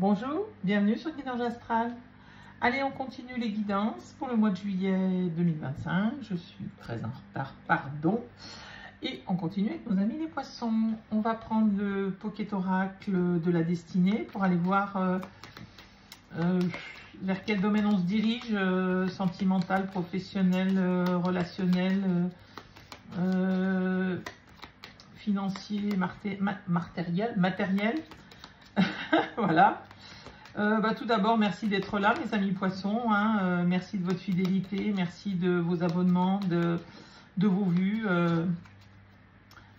Bonjour, bienvenue sur Guidance Astral. Allez, on continue les guidances pour le mois de juillet 2025. Je suis très en retard, pardon. Et on continue avec nos amis les poissons. On va prendre le Pocket Oracle de la destinée pour aller voir vers quel domaine on se dirige, sentimental, professionnel, relationnel, financier, matériel. Voilà. Tout d'abord, merci d'être là, mes amis poissons. Merci de votre fidélité, merci de vos abonnements, de vos vues.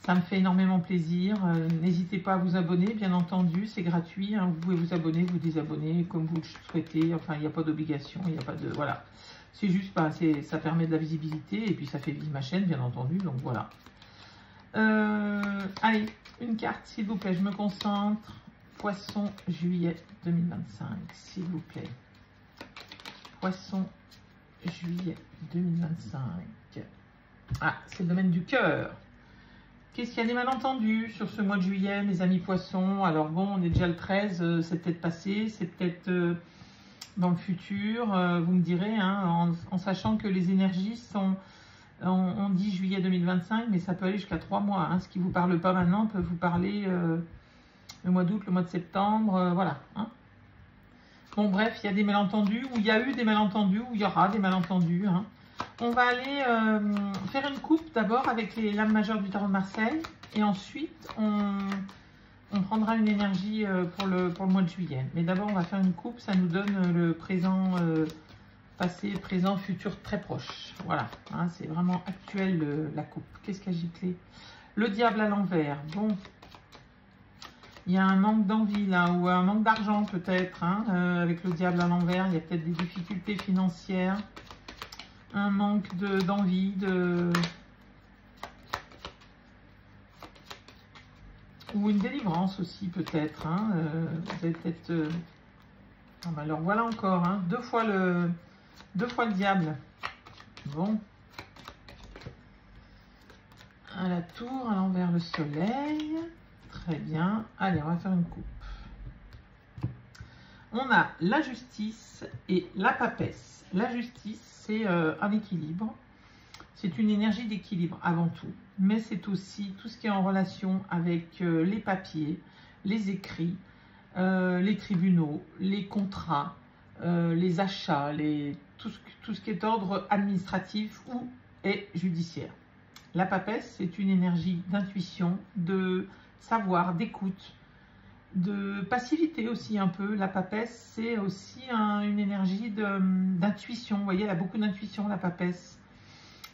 Ça me fait énormément plaisir. N'hésitez pas à vous abonner, bien entendu, c'est gratuit. Vous pouvez vous abonner, vous désabonner, comme vous le souhaitez. Enfin, il n'y a pas d'obligation, il n'y a pas de... Voilà. C'est juste, ça permet de la visibilité et puis ça fait vivre ma chaîne, bien entendu. Donc voilà. Allez, une carte, s'il vous plaît, je me concentre. Poisson, juillet 2025, s'il vous plaît. Poisson, juillet 2025. Ah, c'est le domaine du cœur. Qu'est-ce qu'il y a des malentendus sur ce mois de juillet, mes amis poissons? Alors bon, on est déjà le 13, c'est peut-être passé, c'est peut-être dans le futur. Vous me direz, en sachant que les énergies sont... On dit juillet 2025, mais ça peut aller jusqu'à 3 mois. Ce qui ne vous parle pas maintenant peut vous parler... le mois d'août, le mois de septembre, voilà. Bon, bref, il y a des malentendus, ou il y a eu des malentendus, ou il y aura des malentendus. On va aller faire une coupe d'abord avec les lames majeures du tarot de Marseille, et ensuite on prendra une énergie pour le mois de juillet. Mais d'abord, on va faire une coupe, ça nous donne le présent, passé, présent, futur très proche. Voilà, c'est vraiment actuel la coupe. Qu'est-ce qu'il y a giclé? Le diable à l'envers, bon... Il y a un manque d'envie là, ou un manque d'argent peut-être, avec le diable à l'envers. Il y a peut-être des difficultés financières, un manque d'envie, ou une délivrance aussi peut-être. Vous avez peut-être... alors voilà encore, deux fois le diable. Bon. À la tour, à l'envers le soleil. Très bien. Allez, on va faire une coupe. On a la justice et la papesse. La justice, c'est un équilibre. C'est une énergie d'équilibre avant tout. Mais c'est aussi tout ce qui est en relation avec les papiers, les écrits, les tribunaux, les contrats, les achats, tout ce qui est d'ordre administratif ou est judiciaire. La papesse, c'est une énergie d'intuition, de savoir, d'écoute, de passivité aussi un peu. La papesse, c'est aussi une énergie d'intuition. Vous voyez, elle a beaucoup d'intuition, la papesse.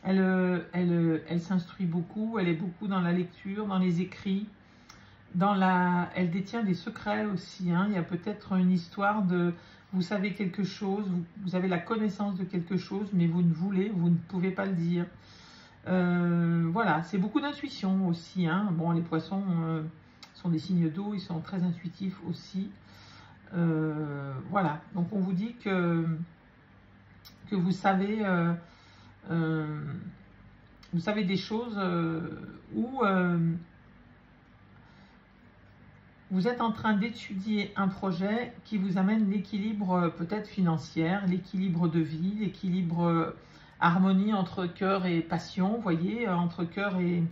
Elle s'instruit beaucoup, elle est beaucoup dans la lecture, dans les écrits. Elle détient des secrets aussi. Il y a peut-être une histoire de... Vous savez quelque chose, vous avez la connaissance de quelque chose, mais vous ne pouvez pas le dire. Voilà, c'est beaucoup d'intuition aussi. Bon, les poissons sont des signes d'eau, ils sont très intuitifs aussi. Voilà, donc on vous dit que vous savez des choses où vous êtes en train d'étudier un projet qui vous amène l'équilibre peut-être financier, l'équilibre de vie, l'équilibre... harmonie entre cœur et passion, vous voyez, entre cœur et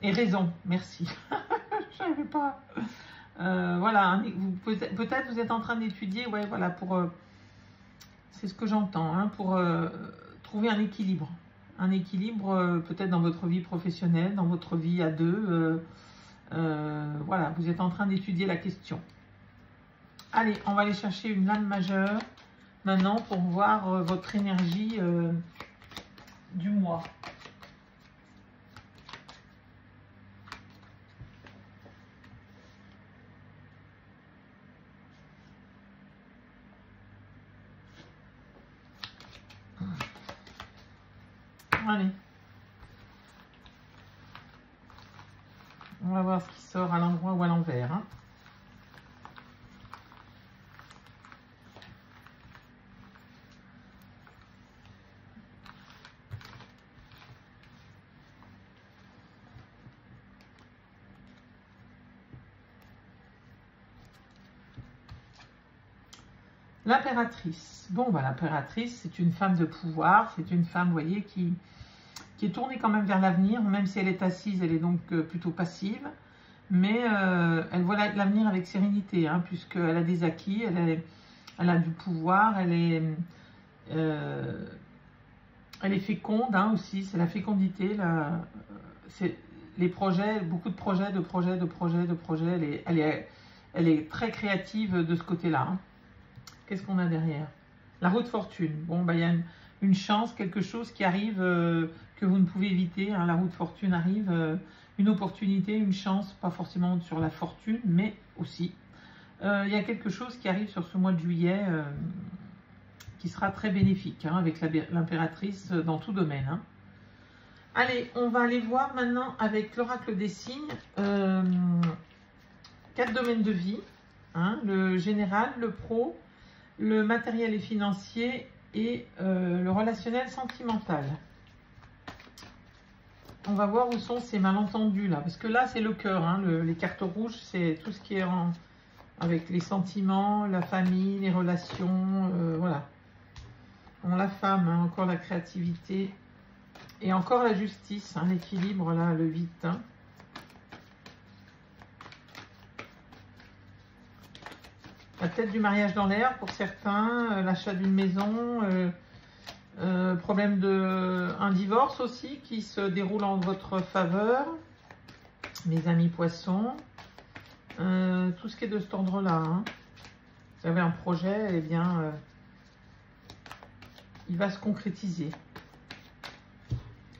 raison, merci. Je savais pas. Voilà, peut-être vous êtes en train d'étudier, ouais, voilà, c'est ce que j'entends, pour trouver un équilibre. Un équilibre peut-être dans votre vie professionnelle, dans votre vie à deux. Voilà, vous êtes en train d'étudier la question. Allez, on va aller chercher une lame majeure maintenant pour voir votre énergie du mois. Allez. On va voir ce qui sort à l'endroit ou à l'envers. L'impératrice. Bon, bah, l'impératrice, c'est une femme de pouvoir. C'est une femme, vous voyez, qui est tournée quand même vers l'avenir. Même si elle est assise, elle est donc plutôt passive. Mais elle voit l'avenir avec sérénité, hein, puisqu'elle a des acquis, elle a du pouvoir, elle est féconde, hein, aussi. C'est la fécondité. C'est les projets, beaucoup de projets. Elle est très créative de ce côté-là. Hein. Qu'est-ce qu'on a derrière? La roue de fortune. Bon, bah, il y a une chance, quelque chose qui arrive que vous ne pouvez éviter. Hein. La roue de fortune arrive, une opportunité, une chance, pas forcément sur la fortune, mais aussi. Il y a quelque chose qui arrive sur ce mois de juillet qui sera très bénéfique, hein, avec l'impératrice dans tout domaine. Hein. Allez, on va aller voir maintenant avec l'oracle des signes. 4 domaines de vie. Hein, le général, le pro, le matériel et financier et le relationnel sentimental. On va voir où sont ces malentendus là, parce que là c'est le cœur, hein, les cartes rouges, c'est tout ce qui est avec les sentiments, la famille, les relations, voilà. Bon, la femme, hein, encore la créativité et encore la justice, hein, l'équilibre là, le 8. Hein. La tête du mariage dans l'air pour certains, l'achat d'une maison, problème un divorce aussi qui se déroule en votre faveur, mes amis poissons, tout ce qui est de cet ordre-là. Hein. Vous avez un projet, eh bien, il va se concrétiser.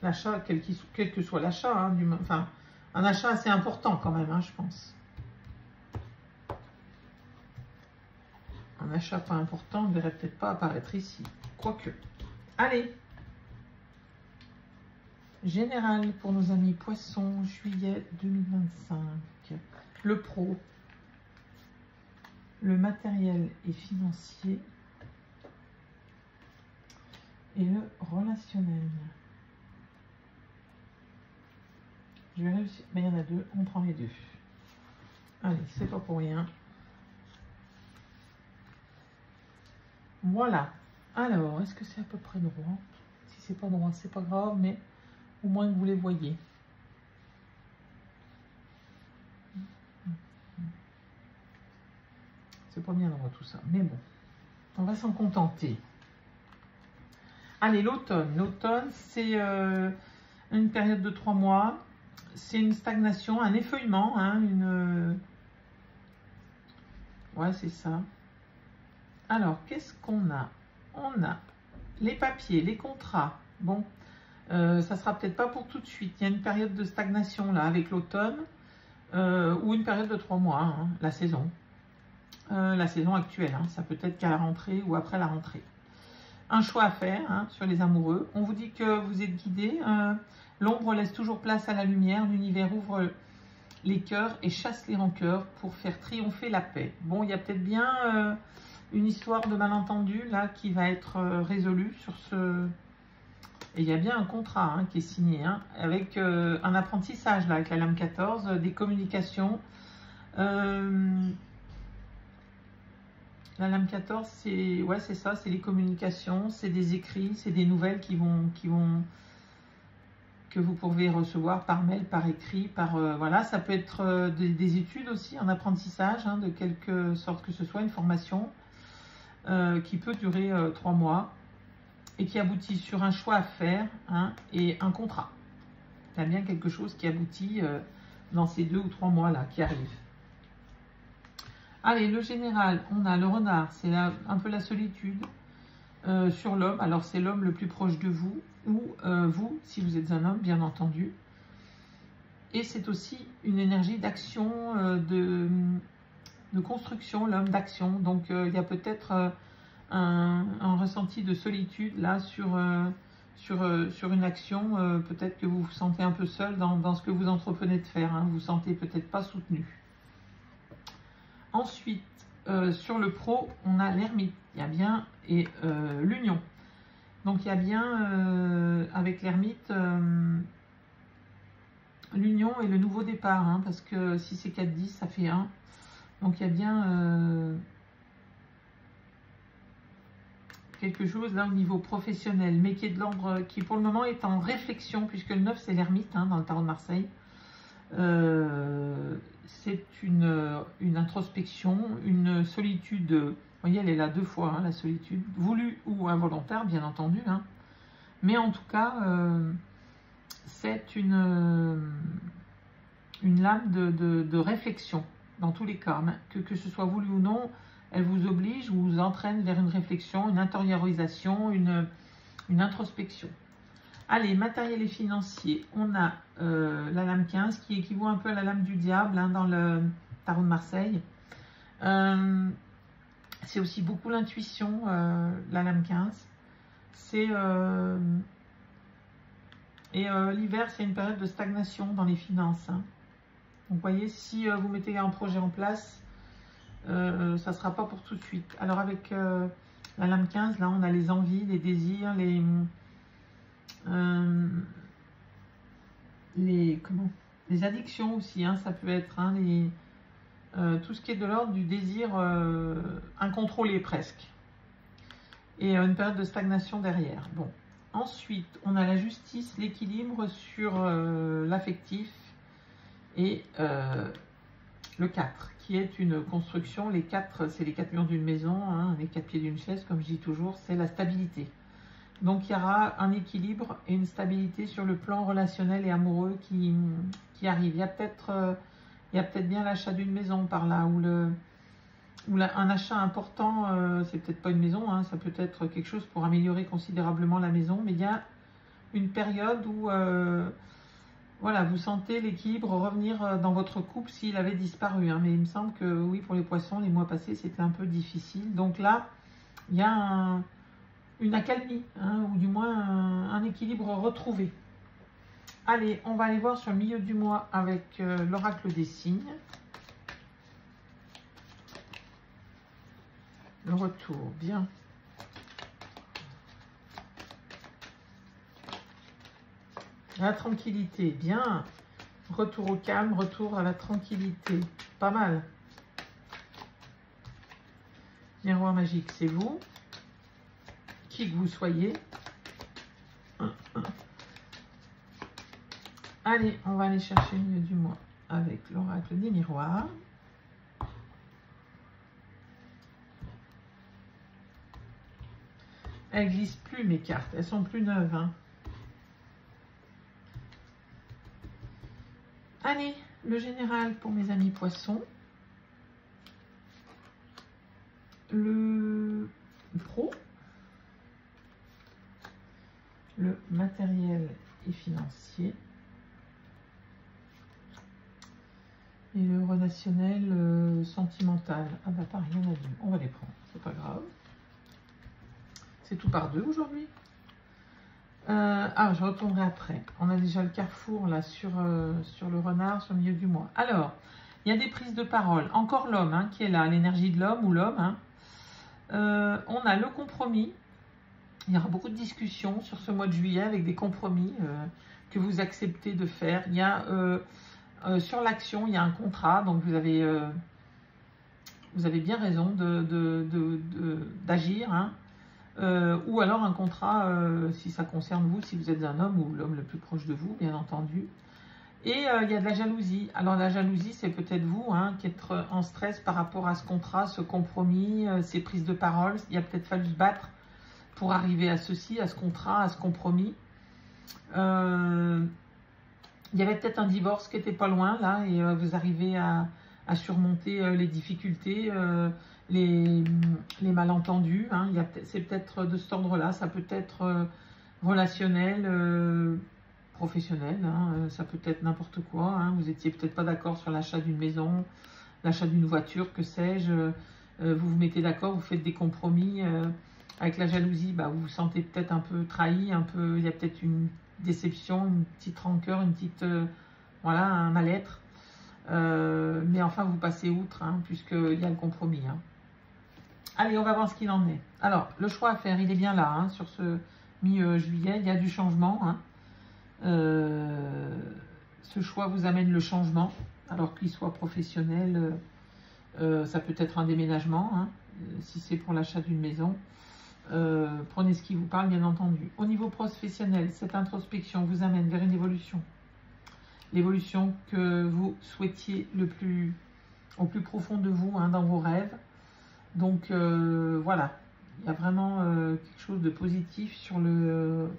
L'achat, quel que soit l'achat, hein, enfin, un achat assez important quand même, hein, je pense. Un achat pas important ne devrait peut-être pas apparaître ici, quoique. Allez, général pour nos amis poissons, juillet 2025. Le pro, le matériel et financier et le relationnel. Je vais réussir, mais il y en a deux, on prend les deux. Allez, c'est pas pour rien. Voilà. Alors, est-ce que c'est à peu près droit? Si c'est pas droit, c'est pas grave, mais au moins que vous les voyez. C'est pas bien droit tout ça, mais bon. On va s'en contenter. Allez, l'automne. L'automne, c'est une période de 3 mois. C'est une stagnation, un effeuillement, hein, ouais, c'est ça. Alors, qu'est-ce qu'on a? On a les papiers, les contrats. Bon, ça sera peut-être pas pour tout de suite. Il y a une période de stagnation là avec l'automne ou une période de 3 mois, hein, la saison actuelle. Hein, ça peut être qu'à la rentrée ou après la rentrée. Un choix à faire, hein, sur les amoureux. On vous dit que vous êtes guidé. L'ombre laisse toujours place à la lumière. L'univers ouvre les cœurs et chasse les rancœurs pour faire triompher la paix. Bon, il y a peut-être bien une histoire de malentendu là qui va être résolue sur ce... Et il y a bien un contrat, hein, qui est signé, hein, avec un apprentissage là, avec la lame 14, des communications. La lame 14, c'est ouais, c'est ça, c'est les communications, c'est des écrits, c'est des nouvelles que vous pouvez recevoir par mail, par écrit, voilà, ça peut être des études aussi, un apprentissage, hein, de quelque sorte que ce soit, une formation qui peut durer 3 mois et qui aboutit sur un choix à faire, hein, et un contrat. Il y a bien quelque chose qui aboutit dans ces 2 ou 3 mois là qui arrivent. Allez, le général, on a le renard, c'est un peu la solitude sur l'homme. Alors, c'est l'homme le plus proche de vous, ou vous, si vous êtes un homme, bien entendu. Et c'est aussi une énergie d'action, de construction, l'homme d'action. Donc, il y a peut-être un ressenti de solitude, là, sur une action. Peut-être que vous vous sentez un peu seul dans ce que vous entreprenez de faire. Hein. Vous ne vous sentez peut-être pas soutenu. Ensuite, sur le pro, on a l'ermite, il y a bien, et l'union. Donc, il y a bien, avec l'ermite, l'union et le nouveau départ, hein, parce que si c'est 4-10, ça fait 1. Donc, il y a bien quelque chose là au niveau professionnel, mais qui est de l'ordre, qui pour le moment est en réflexion, puisque le 9 c'est l'ermite hein, dans le tarot de Marseille. C'est une introspection, une solitude, vous voyez elle est là 2 fois, hein, la solitude, voulue ou involontaire bien entendu, hein. Mais en tout cas c'est une lame de réflexion dans tous les cas, hein, que ce soit voulu ou non, elle vous oblige ou vous entraîne vers une réflexion, une intériorisation, une introspection. Allez, matériel et financier, on a la lame 15 qui équivaut un peu à la lame du diable hein, dans le tarot de Marseille. C'est aussi beaucoup l'intuition, la lame 15. C'est l'hiver, c'est une période de stagnation dans les finances. Hein. Donc, vous voyez, si vous mettez un projet en place, ça ne sera pas pour tout de suite. Alors, avec la lame 15, là, on a les envies, les désirs, les addictions aussi, hein, ça peut être hein, tout ce qui est de l'ordre du désir incontrôlé presque. Et une période de stagnation derrière. Bon. Ensuite, on a la justice, l'équilibre sur l'affectif et le 4, qui est une construction. Les 4, c'est les 4 murs d'une maison, hein, les 4 pieds d'une chaise, comme je dis toujours, c'est la stabilité. Donc, il y aura un équilibre et une stabilité sur le plan relationnel et amoureux qui arrive. Il y a peut-être bien l'achat d'une maison par là, un achat important, c'est peut-être pas une maison, hein, ça peut être quelque chose pour améliorer considérablement la maison, mais il y a une période où voilà, vous sentez l'équilibre revenir dans votre couple s'il avait disparu. Hein, mais il me semble que oui, pour les poissons, les mois passés, c'était un peu difficile. Donc là, il y a une accalmie, hein, ou du moins un équilibre retrouvé. Allez, on va aller voir sur le milieu du mois avec l'oracle des signes. Le retour, bien. La tranquillité, bien. Retour au calme, retour à la tranquillité. Pas mal. Miroir magique, c'est vous. Qui que vous soyez. Allez, on va aller chercher le milieu du mois avec l'oracle des miroirs. Elles glissent plus mes cartes, elles sont plus neuves. Hein. Allez, le général pour mes amis poissons. Le pro. Le matériel et financier. Et le relationnel sentimental. Ah bah pas rien à dire. On va les prendre, c'est pas grave. C'est tout par 2 aujourd'hui. Je retournerai après. On a déjà le carrefour là sur le renard, sur le milieu du mois. Alors, il y a des prises de parole. Encore l'homme hein, qui est là, l'énergie de l'homme ou l'homme. Hein. On a le compromis. Il y aura beaucoup de discussions sur ce mois de juillet avec des compromis que vous acceptez de faire. Il y a sur l'action, il y a un contrat, donc vous avez bien raison d'agir. Hein. Ou alors un contrat, si ça concerne vous, si vous êtes un homme ou l'homme le plus proche de vous, bien entendu. Et il y a de la jalousie. Alors la jalousie, c'est peut-être vous hein, qui êtes en stress par rapport à ce contrat, ce compromis, ces prises de parole. Il a peut-être fallu se battre pour arriver à ceci, à ce contrat, à ce compromis. Il y avait peut-être un divorce qui était pas loin, là, et vous arrivez à surmonter les difficultés, les malentendus. Hein. C'est peut-être de cet ordre-là, ça peut être relationnel, professionnel, hein. Ça peut être n'importe quoi. Hein. Vous étiez peut-être pas d'accord sur l'achat d'une maison, l'achat d'une voiture, que sais-je. Vous vous mettez d'accord, vous faites des compromis. Avec la jalousie, bah, vous vous sentez peut-être un peu trahi, il y a peut-être une déception, une petite rancœur, une petite, voilà, un mal-être. Mais enfin, vous passez outre, hein, puisqu'il y a le compromis. Hein. Allez, on va voir ce qu'il en est. Alors, le choix à faire, il est bien là, hein, sur ce mi-juillet, il y a du changement. Hein. Ce choix vous amène le changement, alors qu'il soit professionnel, ça peut être un déménagement, hein, si c'est pour l'achat d'une maison. Prenez ce qui vous parle, bien entendu. Au niveau professionnel, cette introspection vous amène vers une évolution. L'évolution que vous souhaitiez au plus profond de vous, hein, dans vos rêves. Donc, voilà. Il y a vraiment quelque chose de positif sur le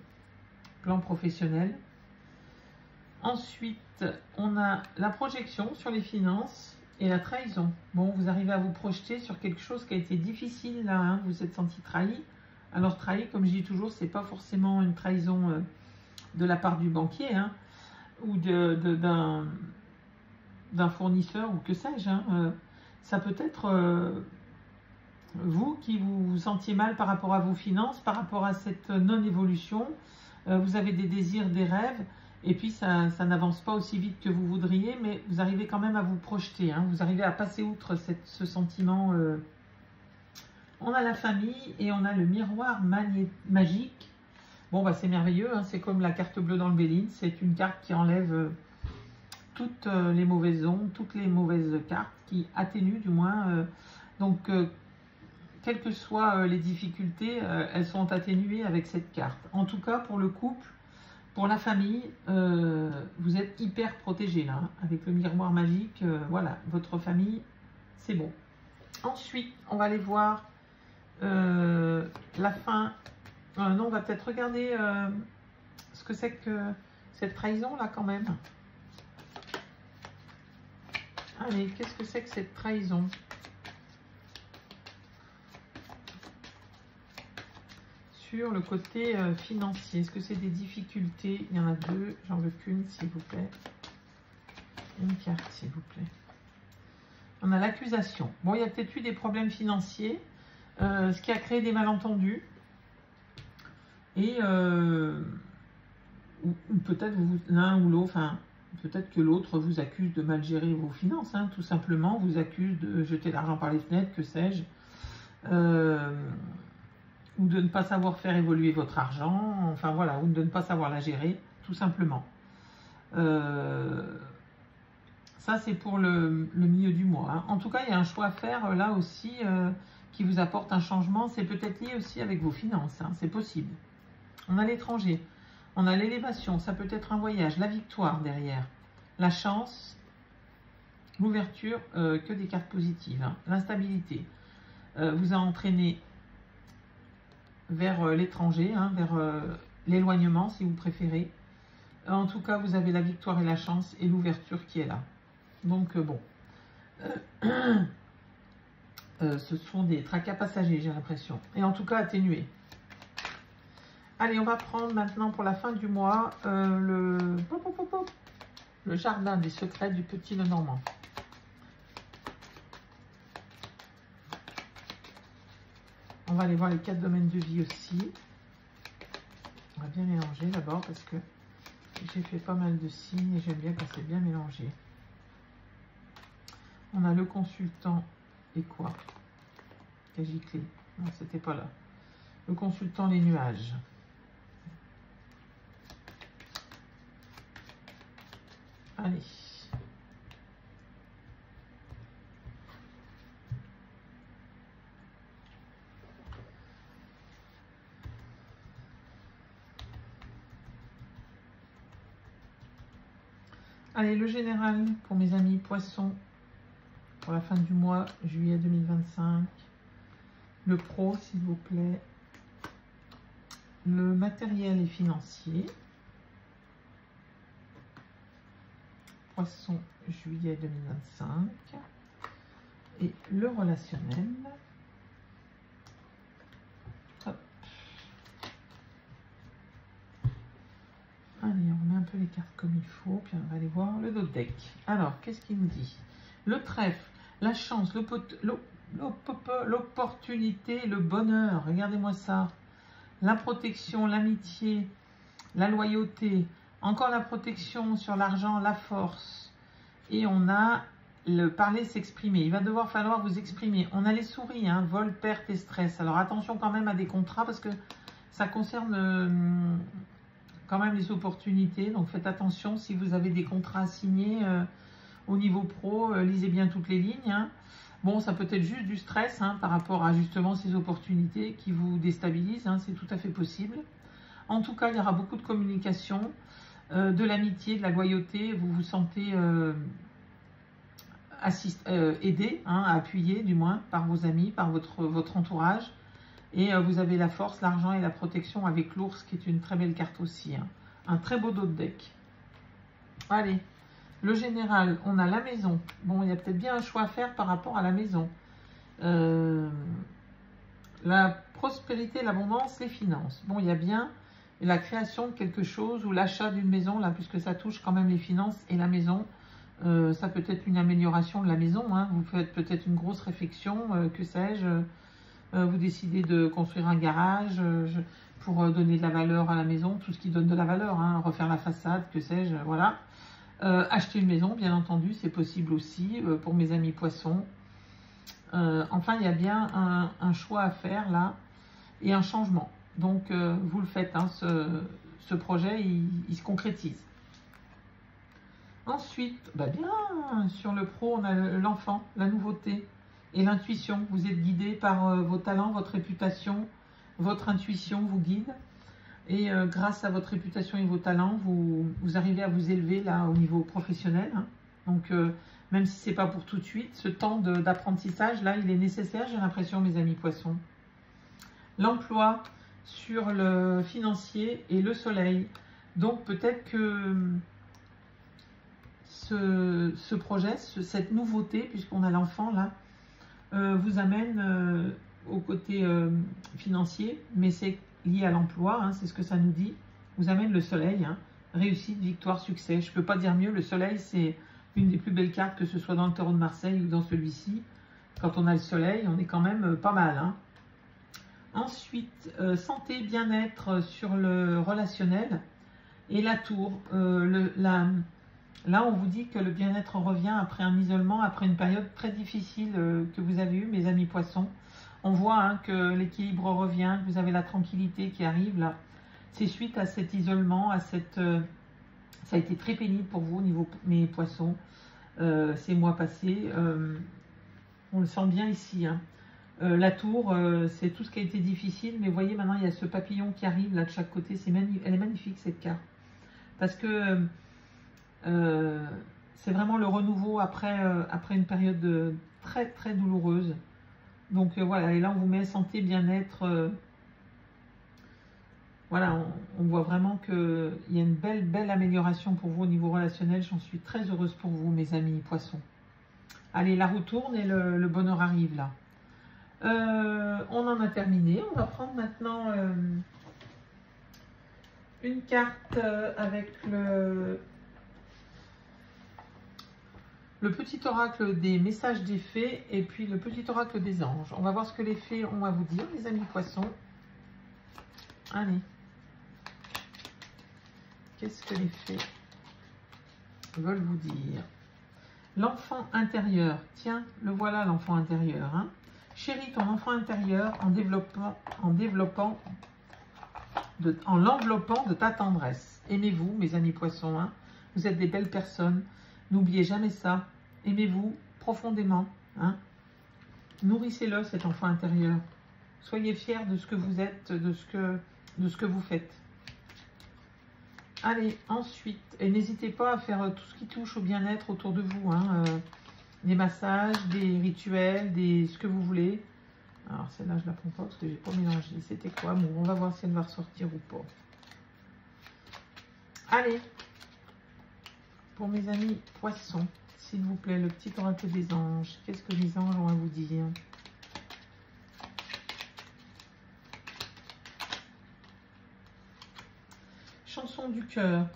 plan professionnel. Ensuite, on a la projection sur les finances et la trahison. Bon, vous arrivez à vous projeter sur quelque chose qui a été difficile, là, hein, vous êtes senti trahi. Alors, trahi, comme je dis toujours, c'est pas forcément une trahison de la part du banquier, hein, ou d'un fournisseur, ou que sais-je. Hein. Ça peut être vous qui vous sentiez mal par rapport à vos finances, par rapport à cette non-évolution. Vous avez des désirs, des rêves, et puis ça n'avance pas aussi vite que vous voudriez, mais vous arrivez quand même à vous projeter, hein. Vous arrivez à passer outre ce sentiment. On a la famille et on a le miroir magique. Bon, bah, c'est merveilleux, hein. C'est comme la carte bleue dans le Béline. C'est une carte qui enlève toutes les mauvaises ondes, toutes les mauvaises cartes, qui atténue du moins. Donc, quelles que soient les difficultés, elles sont atténuées avec cette carte. En tout cas, pour le couple, pour la famille, vous êtes hyper protégé là, hein. Avec le miroir magique, voilà, votre famille, c'est bon. Ensuite, on va aller voir la fin. Non, on va peut-être regarder ce que c'est que cette trahison là quand même. Allez, qu'est-ce que c'est que cette trahison? Sur le côté financier, est-ce que c'est des difficultés? Il y en a deux, j'en veux qu'une s'il vous plaît. Une carte s'il vous plaît. On a l'accusation. Bon, il y a peut-être eu des problèmes financiers, ce qui a créé des malentendus. Et ou peut-être l'un ou l'autre, enfin, peut-être que l'autre vous accuse de mal gérer vos finances, hein, tout simplement, vous accuse de jeter l'argent par les fenêtres, que sais-je, ou de ne pas savoir faire évoluer votre argent, enfin voilà, ou de ne pas savoir la gérer, tout simplement. Ça, c'est pour le milieu du mois, hein. En tout cas, il y a un choix à faire là aussi qui vous apporte un changement. C'est peut-être lié aussi avec vos finances, hein, c'est possible. On a l'étranger, on a l'élévation, ça peut être un voyage, la victoire derrière, la chance, l'ouverture, que des cartes positives, hein. L'instabilité vous a entraîné vers l'étranger, hein, vers l'éloignement si vous préférez. En tout cas, vous avez la victoire et la chance et l'ouverture qui est là. Donc bon, ce sont des tracas passagers, j'ai l'impression, et en tout cas atténués. Allez, on va prendre maintenant pour la fin du mois le jardin des secrets du petit Lenormand. On va aller voir les 4 domaines de vie aussi. On va bien mélanger d'abord parce que j'ai fait pas mal de signes et j'aime bien quand c'est bien mélangé. On a le consultant et quoi? Cagiclé. Non, c'était pas là. Le consultant, les nuages. Allez. Allez, le général pour mes amis poissons pour la fin du mois, juillet 2025. Le pro, s'il vous plaît. Le matériel et financier. Poisson, juillet 2025. Et le relationnel. Hop. Allez, on met un peu les cartes comme il faut, puis on va aller voir le dos deck. Alors, qu'est-ce qu'il nous dit? Le trèfle, la chance, l'opportunité, le bonheur. Regardez-moi ça. La protection, l'amitié, la loyauté. Encore la protection sur l'argent, la force. Et on a le parler, s'exprimer. Il va devoir falloir vous exprimer. On a les souris, hein, vol, perte et stress. Alors attention quand même à des contrats parce que ça concerne quand même les opportunités. Donc faites attention si vous avez des contrats à signer au niveau pro. Lisez bien toutes les lignes, hein. Bon, ça peut être juste du stress hein, par rapport à justement ces opportunités qui vous déstabilisent, hein, c'est tout à fait possible. En tout cas, il y aura beaucoup de communication, de l'amitié, de la loyauté, vous vous sentez aidé, hein, appuyé du moins par vos amis, par votre entourage. Et vous avez la force, l'argent et la protection avec l'ours qui est une très belle carte aussi. Hein. Un très beau dos de deck. Allez, le général, on a la maison. Bon, il y a peut-être bien un choix à faire par rapport à la maison. La prospérité, l'abondance, les finances. Bon, il y a bien la création de quelque chose ou l'achat d'une maison, là, puisque ça touche quand même les finances et la maison. Ça peut être une amélioration de la maison. Hein. Vous faites peut-être une grosse réflexion, que sais-je. Vous décidez de construire un garage pour donner de la valeur à la maison, tout ce qui donne de la valeur, hein, refaire la façade, que sais-je, voilà. Acheter une maison, bien entendu, c'est possible aussi pour mes amis poissons. Enfin, il y a bien un choix à faire là et un changement. Donc, vous le faites, hein, ce projet, il se concrétise. Ensuite, bah bien, sur le pro, on a l'enfant, la nouveauté et l'intuition. Vous êtes guidé par vos talents, votre réputation, votre intuition vous guide. Et grâce à votre réputation et vos talents, vous arrivez à vous élever là au niveau professionnel. Hein. Donc, même si ce n'est pas pour tout de suite, ce temps d'apprentissage là, il est nécessaire, j'ai l'impression, mes amis poissons. L'emploi sur le financier et le soleil. Donc, peut-être que ce projet, cette nouveauté, puisqu'on a l'enfant là, vous amène au côté financier, mais c'est lié à l'emploi, hein, c'est ce que ça nous dit, vous amène le soleil, hein, réussite, victoire, succès. Je ne peux pas dire mieux, le soleil c'est une des plus belles cartes, que ce soit dans le tarot de Marseille ou dans celui-ci. Quand on a le soleil, on est quand même pas mal. Hein. Ensuite, santé, bien-être sur le relationnel et la tour. Là, on vous dit que le bien-être revient après un isolement, après une période très difficile que vous avez eue, mes amis poissons. On voit hein, que l'équilibre revient, que vous avez la tranquillité qui arrive là. C'est suite à cet isolement, à cette... ça a été très pénible pour vous au niveau mes poissons, ces mois passés. On le sent bien ici. Hein. La tour, c'est tout ce qui a été difficile, mais vous voyez maintenant il y a ce papillon qui arrive là de chaque côté. Elle est magnifique cette carte. Parce que c'est vraiment le renouveau après une période très très douloureuse. Donc voilà, et là on vous met santé, bien-être. Voilà, on voit vraiment qu'il y a une belle amélioration pour vous au niveau relationnel. J'en suis très heureuse pour vous, mes amis poissons. Allez, la roue tourne et le bonheur arrive là. On en a terminé. On va prendre maintenant une carte avec le petit oracle des messages des fées et puis le petit oracle des anges. On va voir ce que les fées ont à vous dire, les amis poissons. Allez. Qu'est-ce que les fées veulent vous dire? L'enfant intérieur. Tiens, le voilà l'enfant intérieur. Hein. Chéris ton enfant intérieur en l'enveloppant de ta tendresse. Aimez-vous, mes amis poissons. Hein. Vous êtes des belles personnes. N'oubliez jamais ça. Aimez-vous profondément. Hein. Nourrissez-le, cet enfant intérieur. Soyez fiers de ce que vous êtes, de ce que vous faites. Allez, ensuite, et n'hésitez pas à faire tout ce qui touche au bien-être autour de vous. Hein. Des massages, des rituels, ce que vous voulez. Alors celle-là, je la prends pas parce que j'ai pas mélangé. C'était quoi? Bon, on va voir si elle va ressortir ou pas. Allez. Pour mes amis poissons, s'il vous plaît, le petit oracle des anges. Qu'est-ce que les anges ont à vous dire? Chanson du cœur.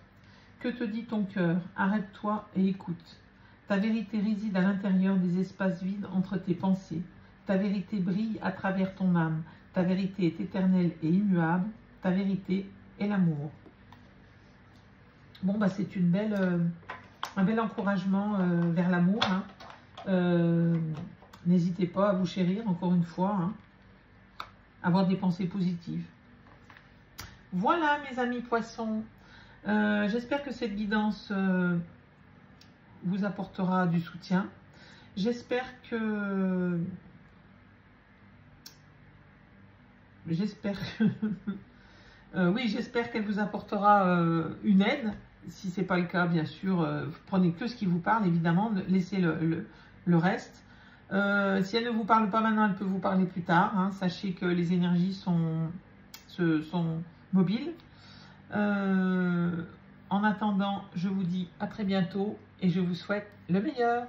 Que te dit ton cœur? Arrête-toi et écoute. Ta vérité réside à l'intérieur des espaces vides entre tes pensées. Ta vérité brille à travers ton âme. Ta vérité est éternelle et immuable. Ta vérité est l'amour. Bon, bah c'est un bel encouragement vers l'amour. Hein. N'hésitez pas à vous chérir, encore une fois. Hein. Avoir des pensées positives. Voilà, mes amis poissons. J'espère que cette guidance vous apportera du soutien. J'espère que... oui, j'espère qu'elle vous apportera une aide. Si ce n'est pas le cas, bien sûr, prenez que ce qui vous parle, évidemment, laissez le reste. Si elle ne vous parle pas maintenant, elle peut vous parler plus tard. Hein. Sachez que les énergies sont mobiles. En attendant, je vous dis à très bientôt et je vous souhaite le meilleur.